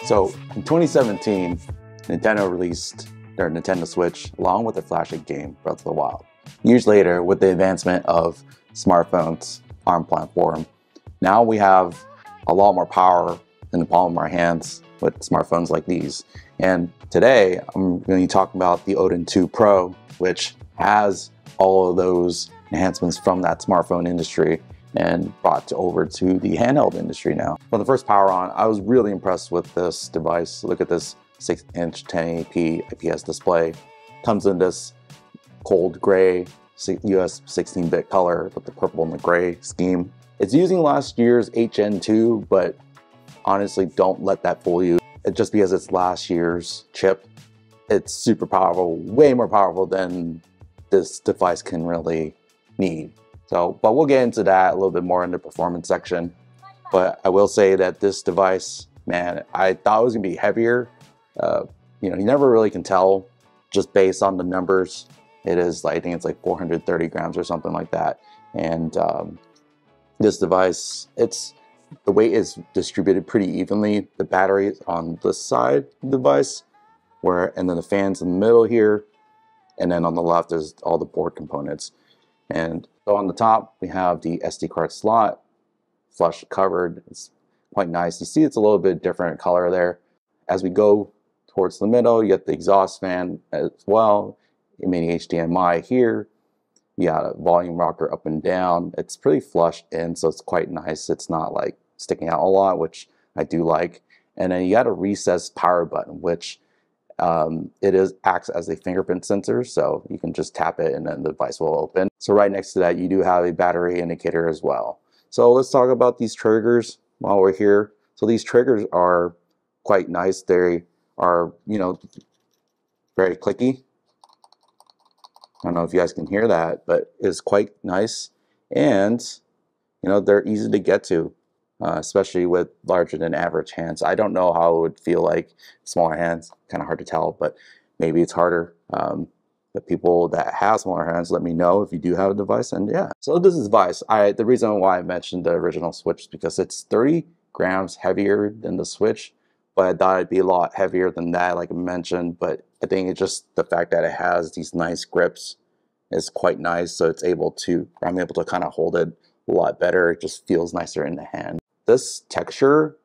So in 2017, Nintendo released their Nintendo Switch along with a flagship game, Breath of the Wild. Years later, with the advancement of smartphones, ARM platform, now we have a lot more power in the palm of our hands with smartphones like these. And today, I'm going to talk about the Odin 2 Pro, which has all of those enhancements from that smartphone industry and brought over to the handheld industry now. For the first power on, I was really impressed with this device. Look at this 6-inch 1080p IPS display. Comes in this cold gray US 16-bit color with the purple and the gray scheme. It's using last year's HN2, but honestly, don't let that fool you. Just because it's last year's chip, it's super powerful, way more powerful than this device can really need. So, but we'll get into that a little bit more in the performance section. But I will say that this device, man, I thought it was gonna be heavier. You never really can tell just based on the numbers. It is, I think it's like 430 grams or something like that. And this device, the weight is distributed pretty evenly. The battery is on this side of the device, and then the fan's in the middle here, and then on the left is all the board components. And so on the top, we have the SD card slot, flush covered. It's quite nice. You see it's a little bit different color there. As we go towards the middle, you get the exhaust fan as well, a mini HDMI here. You got a volume rocker up and down. It's pretty flushed in, so it's quite nice. It's not like sticking out a lot, which I do like. And then you got a recessed power button, which acts as a fingerprint sensor, so you can just tap it and then the device will open. So right next to that, you do have a battery indicator as well. So let's talk about these triggers while we're here. So these triggers are quite nice. They are, very clicky. I don't know if you guys can hear that, but it's quite nice. And, they're easy to get to, especially with larger than average hands. I don't know how it would feel like smaller hands, kind of hard to tell, but maybe it's harder. The people that have smaller hands, let me know if you do have a device. And yeah, so this is device. The reason why I mentioned the original Switch is because it's 30 grams heavier than the Switch, but I thought it'd be a lot heavier than that, like I mentioned. But I think it's just the fact that it has these nice grips is quite nice. So I'm able to kind of hold it a lot better. It just feels nicer in the hand. This texture,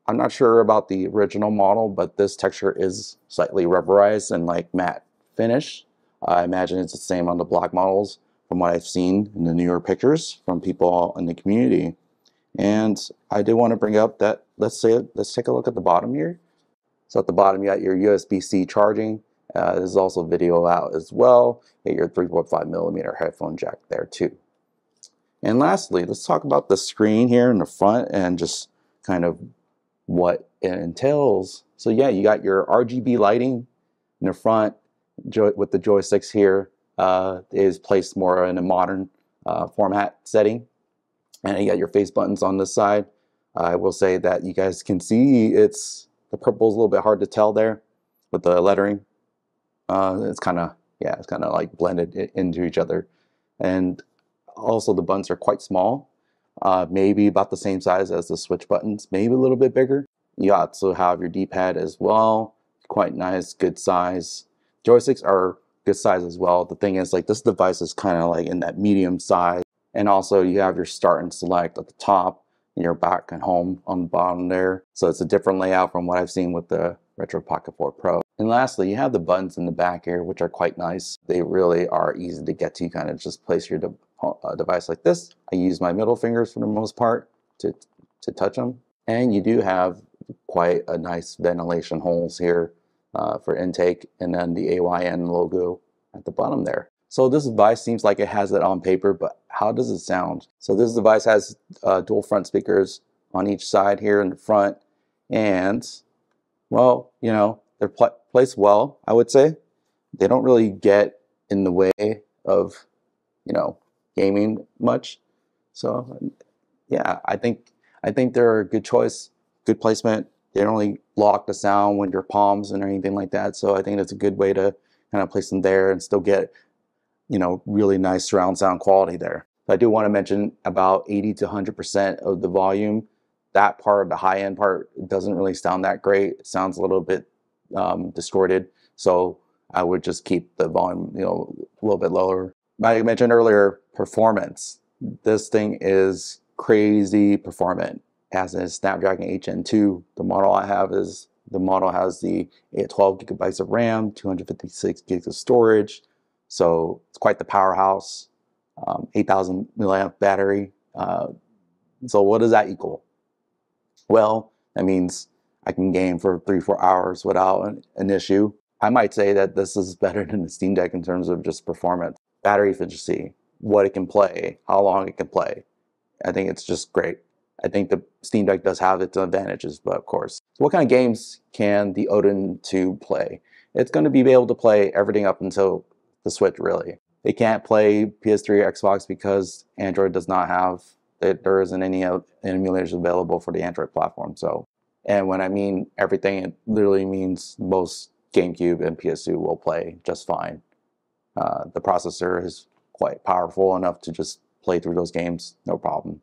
I'm not sure about the original model, but this texture is slightly rubberized and like matte finish. I imagine it's the same on the block models from what I've seen in the newer pictures from people in the community. And I did want to bring up that, let's take a look at the bottom here. So at the bottom, you got your USB-C charging. There's also video out as well. You get your 3.5mm headphone jack there too. And lastly, let's talk about the screen here in the front and just kind of what it entails. So yeah, you got your RGB lighting in the front with the joysticks here. Is placed more in a modern format setting. And you got your face buttons on this side. I will say that you guys can see the purple is a little bit hard to tell there with the lettering. It's kind of like blended into each other. And also the buttons are quite small, maybe about the same size as the Switch buttons, maybe a little bit bigger. You also have your D-pad as well, quite nice, good size. Joysticks are good size as well. The thing is, like, this device is kind of like in that medium size. And also you have your start and select at the top and your back and home on the bottom there. So it's a different layout from what I've seen with the Retro Pocket 4 Pro. And lastly, you have the buttons in the back here, which are quite nice. They really are easy to get to. You kind of just place your device like this. I use my middle fingers for the most part to touch them. And you do have quite a nice ventilation holes here for intake, and then the AYN logo at the bottom there. So this device seems like it has it on paper, but how does it sound? So this device has dual front speakers on each side here in the front, and well, they're placed well, I would say. They don't really get in the way of, gaming much. So yeah, I think they're a good choice, good placement. They don't really block the sound with your palms and anything like that. So I think it's a good way to kind of place them there and still get, really nice surround sound quality there. But I do want to mention about 80 to 100% of the volume that part, the high-end part, doesn't really sound that great. It sounds a little bit distorted. So I would just keep the volume, a little bit lower. I mentioned earlier, performance. This thing is crazy performant. It has a Snapdragon 8 Gen 2. The model I have is, the model has the 12 gigabytes of RAM, 256 gigs of storage. So it's quite the powerhouse. 8,000 milliamp battery. So what does that equal? Well, that means I can game for 3-4 hours without an issue. I might say that this is better than the Steam Deck in terms of just performance, battery efficiency, what it can play, how long it can play. I think it's just great. I think the Steam Deck does have its advantages, but of course. So what kind of games can the Odin 2 play? It's going to be able to play everything up until the Switch, really. It can't play PS3 or Xbox because Android does not have, there isn't any emulators available for the Android platform. So, and when I mean everything, it literally means most GameCube and PS2 will play just fine. The processor is quite powerful enough to just play through those games, no problem.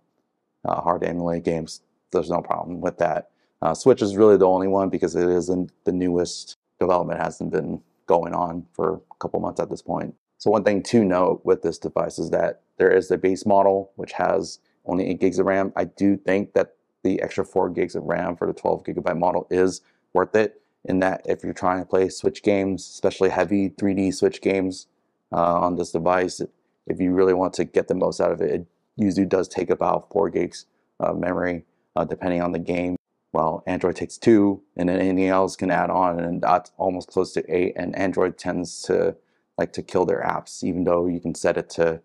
Hard to emulate games, there's no problem with that. Switch is really the only one because it isn't the newest. Development hasn't been going on for a couple months at this point. So one thing to note with this device is that there is the base model, which has only 8 gigs of RAM. I do think that the extra 4 gigs of RAM for the 12 gigabyte model is worth it, in that if you're trying to play Switch games, especially heavy 3D Switch games on this device, if you really want to get the most out of it, it usually does take about 4 gigs of memory, depending on the game. Well, Android takes 2, and then anything else can add on, and that's almost close to 8, and Android tends to like to kill their apps, even though you can set it to,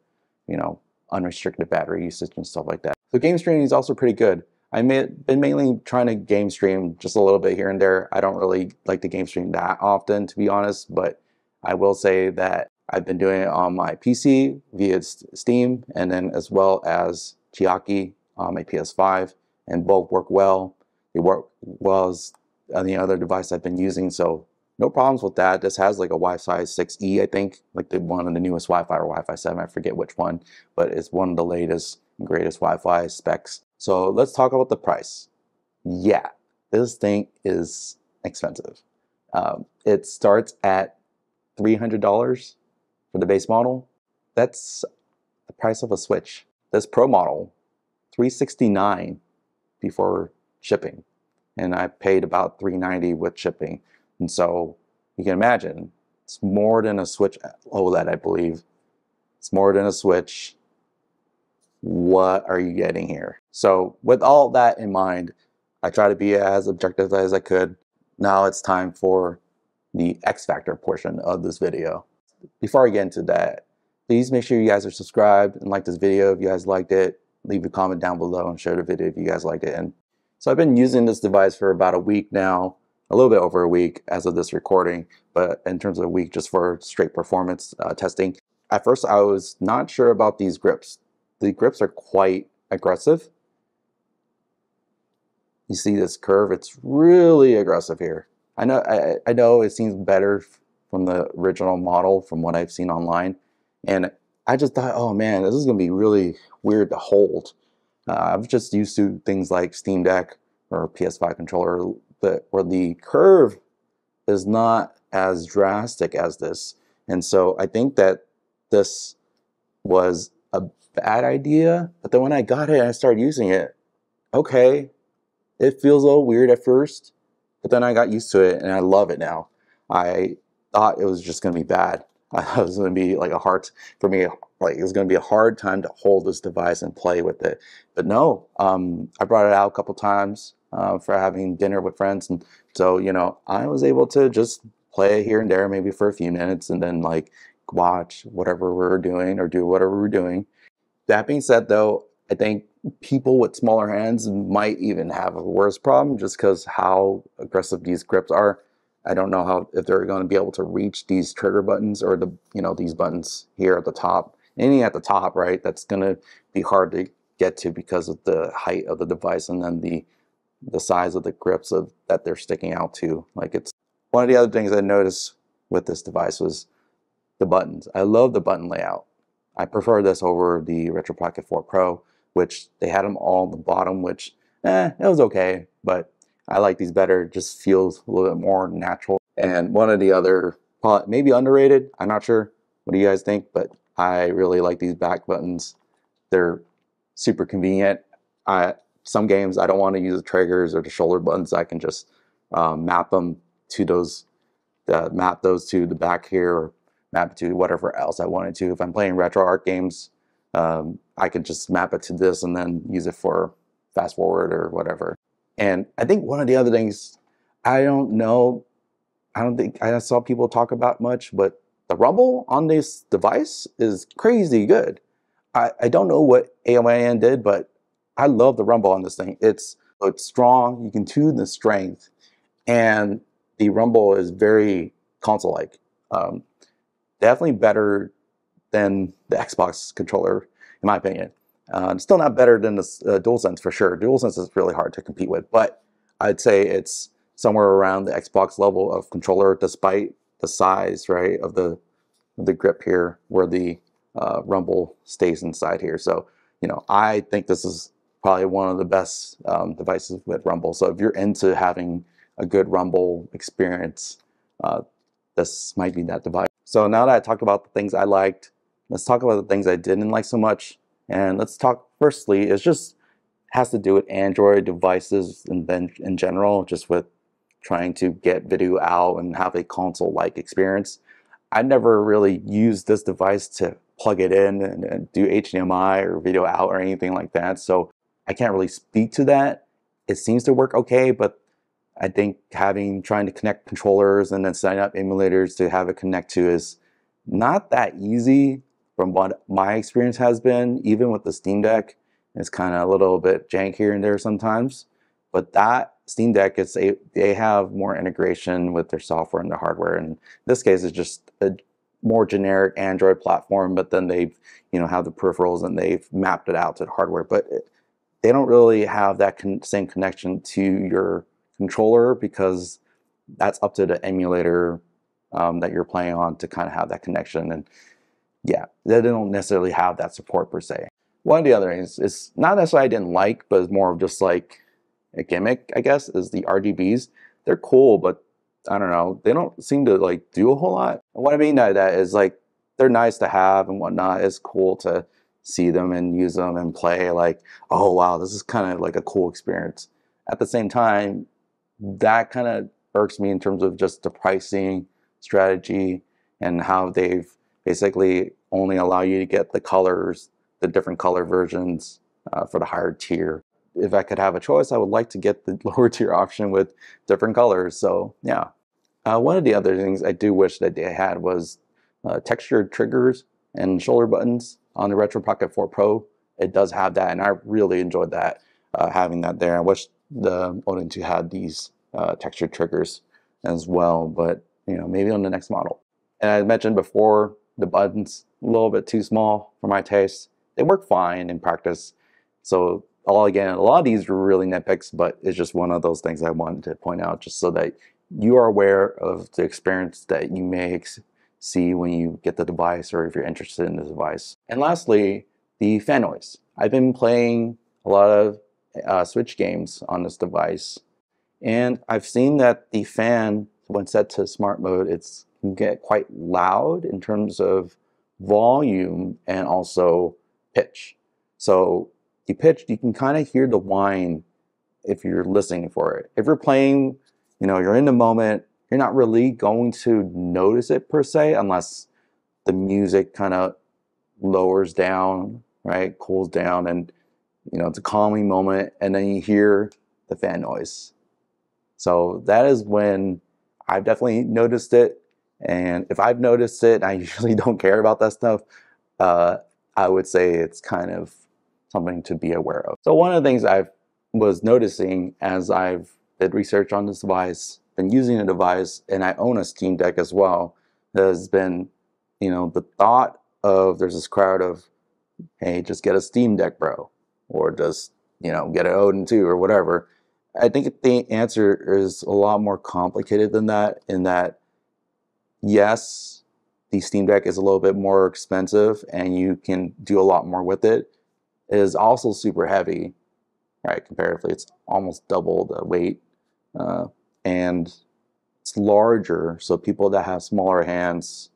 unrestricted battery usage and stuff like that. So game streaming is also pretty good. I've been mainly trying to game stream just a little bit here and there. I don't really like to game stream that often, to be honest, but I will say that I've been doing it on my PC via Steam, and then as well as Chiaki on my PS5, and both work well. They work well as any other device I've been using, so no problems with that. This has like a Wi-Fi 6E, I think, like the one of the newest Wi-Fi or Wi-Fi 7, I forget which one, but it's one of the latest and greatest Wi-Fi specs. So let's talk about the price. Yeah, this thing is expensive. It starts at $300 for the base model. That's the price of a Switch. This Pro model, $369 before shipping, and I paid about $390 with shipping. And so you can imagine, it's more than a Switch OLED, I believe. It's more than a Switch. What are you getting here? So with all that in mind, I try to be as objective as I could. Now it's time for the X Factor portion of this video. Before I get into that, please make sure you guys are subscribed and like this video if you guys liked it. Leave a comment down below and share the video if you guys liked it. And so I've been using this device for about a week now. A little bit over a week as of this recording, but in terms of a week just for straight performance testing. At first I was not sure about these grips. The grips are quite aggressive. You see this curve, it's really aggressive here. I know it seems better from the original model from what I've seen online, and I just thought, oh man, this is gonna be really weird to hold. I'm just used to things like Steam Deck or PS5 controller, where the curve is not as drastic as this. And so I think that this was a bad idea, but then when I got it and I started using it, okay, it feels a little weird at first, but then I got used to it and I love it now. I thought it was just gonna be bad. I thought it was gonna be like for me, like it was gonna be a hard time to hold this device and play with it. But no, I brought it out a couple times for having dinner with friends, and so I was able to just play here and there, maybe for a few minutes, and then like watch whatever we're doing or do whatever we're doing. That being said, though, I think people with smaller hands might even have a worse problem just because how aggressive these grips are. I don't know if they're going to be able to reach these trigger buttons or these buttons here at the top. Anything at the top, right? That's going to be hard to get to because of the height of the device, and then the size of the grips that they're sticking out to. Like, it's one of the other things I noticed with this device was the buttons. I love the button layout. I prefer this over the RetroPocket 4 Pro, which they had them all on the bottom, which it was okay, but I like these better. It just feels a little bit more natural. And one of the other, maybe underrated, I'm not sure. What do you guys think? But I really like these back buttons. They're super convenient. Some games I don't want to use the triggers or the shoulder buttons. I can just map them to those, map those to the back here, or map it to whatever else I wanted to. If I'm playing RetroArch games, I could just map it to this and then use it for fast forward or whatever. And I think one of the other things, I don't know, I don't think I saw people talk about much, but the rumble on this device is crazy good. I don't know what AOAN did, but I love the rumble on this thing. It's strong, you can tune the strength, and the rumble is very console-like. Definitely better than the Xbox controller, in my opinion. Still not better than the DualSense for sure. DualSense is really hard to compete with, but I'd say it's somewhere around the Xbox level of controller, despite the size, right, of the grip here, where the rumble stays inside here. So, you know, I think this is probably one of the best devices with rumble. So if you're into having a good rumble experience, this might be that device. So now that I talked about the things I liked, let's talk about the things I didn't like so much. And let's talk, firstly, it's just has to do with Android devices and then in general, just with trying to get video out and have a console-like experience. I never really used this device to plug it in and do HDMI or video out or anything like that. So I can't really speak to that. It seems to work okay, but I think trying to connect controllers and then setting up emulators to have it connect to is not that easy from what my experience has been. Even with the Steam Deck, it's kind of a little bit jank here and there sometimes. But that Steam Deck, they have more integration with their software and their hardware. And in this case, it's just a more generic Android platform, but then they've, have the peripherals and they've mapped it out to the hardware. But they don't really have that same connection to your controller, because that's up to the emulator that you're playing on to kind of have that connection. And yeah, they don't necessarily have that support per se. One of the other things is not necessarily I didn't like, but it's more of just like a gimmick, I guess, is the RGBs. They're cool, but I don't know, they don't seem to like do a whole lot. And what I mean by that is like they're nice to have and whatnot. It's cool to see them and use them and play, like, oh wow, this is kind of like a cool experience. At the same time, that kind of irks me in terms of just the pricing strategy and how they've basically only allow you to get the colors, the different color versions for the higher tier. If I could have a choice, I would like to get the lower tier option with different colors. So yeah. One of the other things I do wish that they had was textured triggers and shoulder buttons on the Retro Pocket 4 Pro. It does have that, and I really enjoyed that, having that there. I wish the Odin 2 had these textured triggers as well, but maybe on the next model. And I mentioned before, the buttons a little bit too small for my taste. They work fine in practice. So a lot of these are really nitpicks, but it's just one of those things I wanted to point out, just so that you are aware of the experience that you may see when you get the device, or if you're interested in the device. And lastly, the fan noise. I've been playing a lot of Switch games on this device, and I've seen that the fan, when set to smart mode, it can get quite loud in terms of volume and also pitch. So the pitch, you can kind of hear the whine if you're listening for it. If you're playing, you're in the moment, you're not really going to notice it per se, unless the music kind of lowers down, right, cools down, and it's a calming moment, and then you hear the fan noise. So that is when I've definitely noticed it. And if I've noticed it, I usually don't care about that stuff. I would say it's kind of something to be aware of. So one of the things I was noticing as I've did research on this device, been using the device, and I own a Steam Deck as well, has been, the thought of, there's this crowd of, hey, just get a Steam Deck, bro, or just, get an Odin 2 or whatever. I think the answer is a lot more complicated than that, in that, yes, the Steam Deck is a little bit more expensive and you can do a lot more with it. It is also super heavy, right? Comparatively, it's almost double the weight, and it's larger, so people that have smaller hands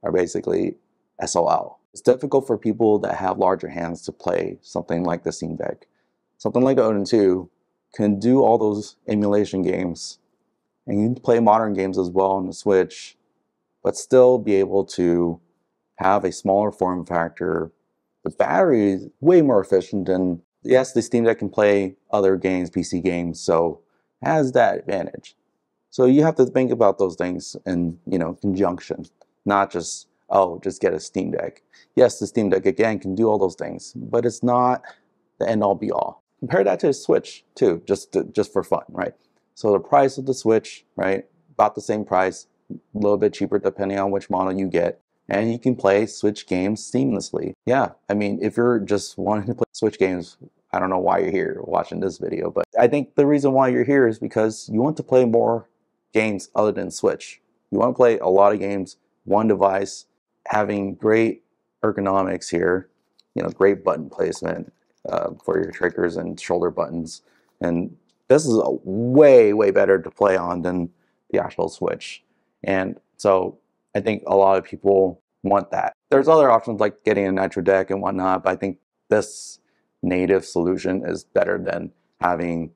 are basically SOL. It's difficult for people that have larger hands to play something like the Steam Deck. Something like the Odin 2 can do all those emulation games, and you can play modern games as well on the Switch, but still be able to have a smaller form factor. The battery is way more efficient than, yes, the Steam Deck can play other games, PC games, so it has that advantage. So you have to think about those things in, conjunction, not just, oh, just get a Steam Deck. Yes, the Steam Deck again can do all those things, but it's not the end all be all. Compare that to a Switch too, just for fun, right? So the price of the Switch, right, about the same price, a little bit cheaper depending on which model you get, and you can play Switch games seamlessly. Yeah, I mean, if you're just wanting to play Switch games, I don't know why you're here watching this video, but I think the reason why you're here is because you want to play more games other than Switch. You want to play a lot of games, one device, having great ergonomics here, great button placement for your triggers and shoulder buttons. And this is way, way better to play on than the actual Switch. And so I think a lot of people want that. There's other options like getting a Nitro Deck and whatnot, but I think this native solution is better than having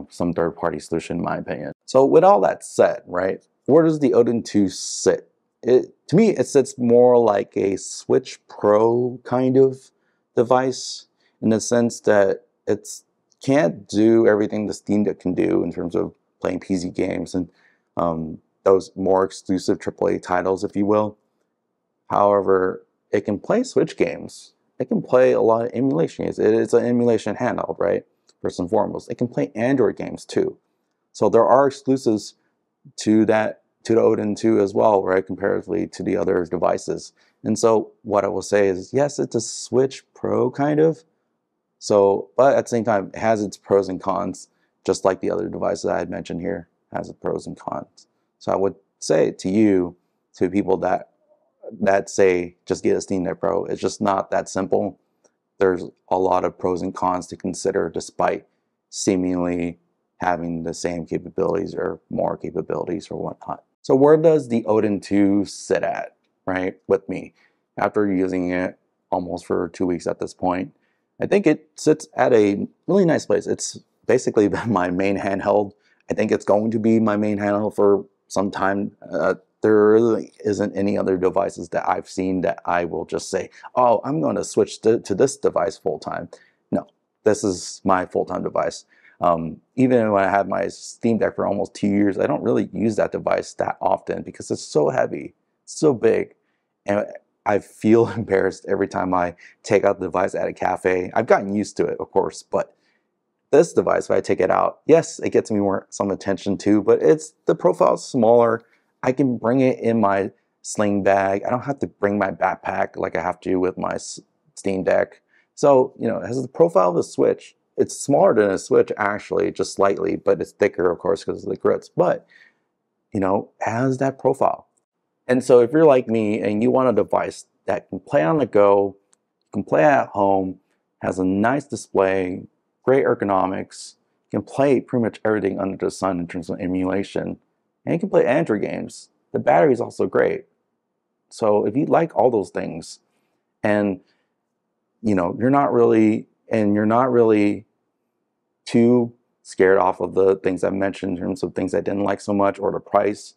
some third-party solution, in my opinion. So with all that said, right, where does the Odin 2 sit? To me, it sits more like a Switch Pro kind of device, in the sense that it can't do everything the Steam Deck can do in terms of playing PC games and those more exclusive AAA titles, if you will. However, it can play Switch games. It can play a lot of emulation games. It is an emulation handheld, right? First and foremost. It can play Android games too. So there are exclusives to the Odin 2 as well, right? Comparatively to the other devices. And so what I will say is, yes, it's a Switch Pro kind of. So, but at the same time, it has its pros and cons, just like the other devices I had mentioned here has its pros and cons. So I would say to you, to people that say just get a Steam Deck Pro, it's just not that simple. There's a lot of pros and cons to consider despite seemingly having the same capabilities or more capabilities or whatnot. So where does the Odin 2 sit at, right, with me? After using it almost for 2 weeks at this point, I think it sits at a really nice place. It's basically been my main handheld. I think it's going to be my main handheld for some time. There really isn't any other devices that I've seen that I will just say, oh, I'm going to switch to this device full time. No, this is my full-time device. Even when I had my Steam Deck for almost 2 years, I don't really use that device that often because it's so heavy, it's so big, and I feel embarrassed every time I take out the device at a cafe. I've gotten used to it, of course, but this device, if I take it out, yes, it gets me some attention too, but the profile's smaller. I can bring it in my sling bag. I don't have to bring my backpack like I have to with my Steam Deck. So, it has the profile of a Switch. It's smaller than a Switch, actually, just slightly, but it's thicker, of course, because of the grits. But, it has that profile. And so if you're like me and you want a device that can play on the go, can play at home, has a nice display, great ergonomics, can play pretty much everything under the sun in terms of emulation, and you can play Android games. The battery is also great. So if you like all those things, and you're not really too scared off of the things I mentioned in terms of things I didn't like so much or the price,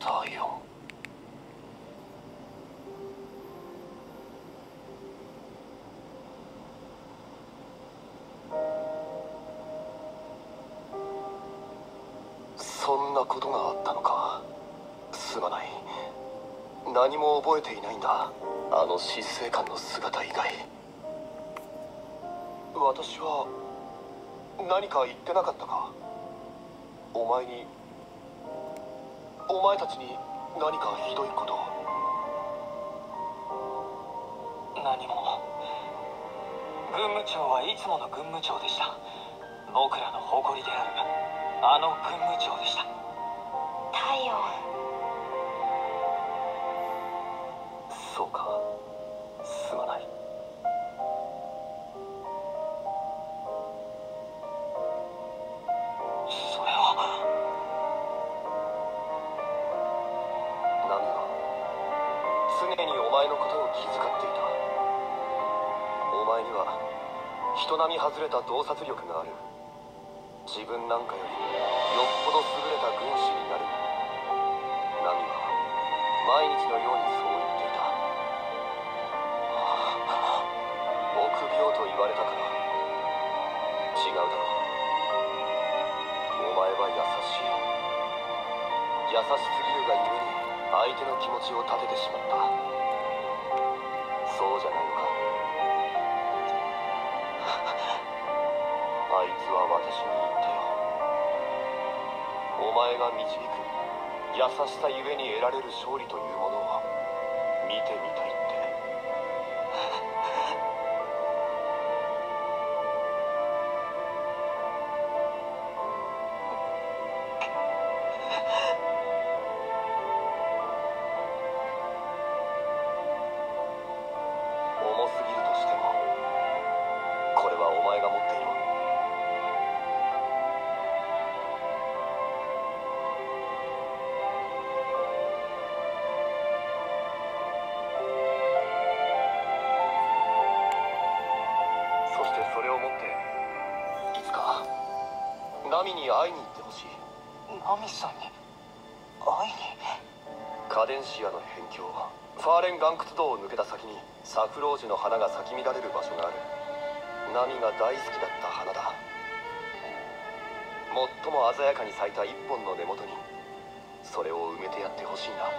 太陽。そんなことがあったのか。すまない。何も覚えていないんだ。あの執政官の姿以外。私は何か言ってなかったか。お前たちに何かひどいこと。何も。軍務長はいつもの軍務長でした。僕らの誇りであるあの軍務長でした。太陽。そうか、すまない。それは。ナミは常にお前のことを気遣っていた。お前には人並み外れた洞察力がある。自分なんかよりよっぽど優れた軍師になる。ナミは毎日のようにそう言っていた。臆病と言われたから。違うだろう。お前は優しい。優しすぎるがゆえに相手の気持ちを立ててしまった。そうじゃないのか。あいつは私に言ったよ。お前が導く優しさゆえに得られる勝利というものを見てみたいって。重すぎるとしてもこれはお前が持っている。そしてそれを持っていつかナミに会いに行ってほしい。ナミさんに会いに。カデンシアの辺境ファーレン岩窟道を抜けた先にサフロージュの花が咲き乱れる場所がある。ナミが大好きだった花だ。最も鮮やかに咲いた一本の根元にそれを埋めてやってほしいんだ。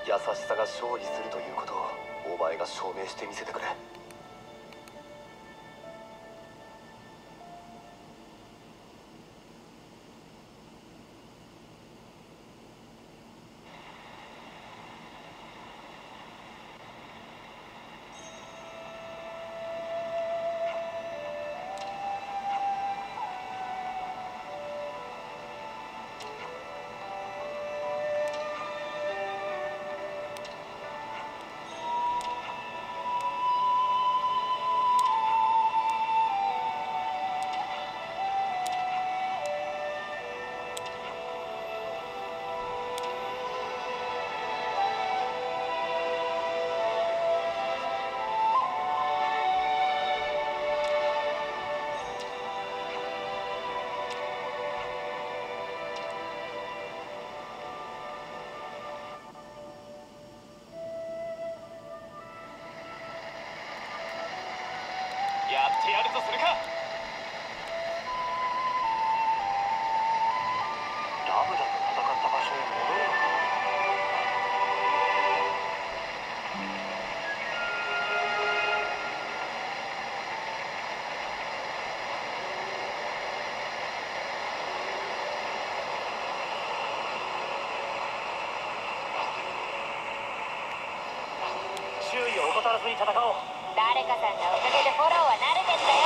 優しさが勝利するということをお前が証明してみせてくれ。やってやるとするか。ラブダと戦った場所へ戻るのか。注意を怠らずに戦おう。誰かさんのおかげでフォローは慣れてんだよ。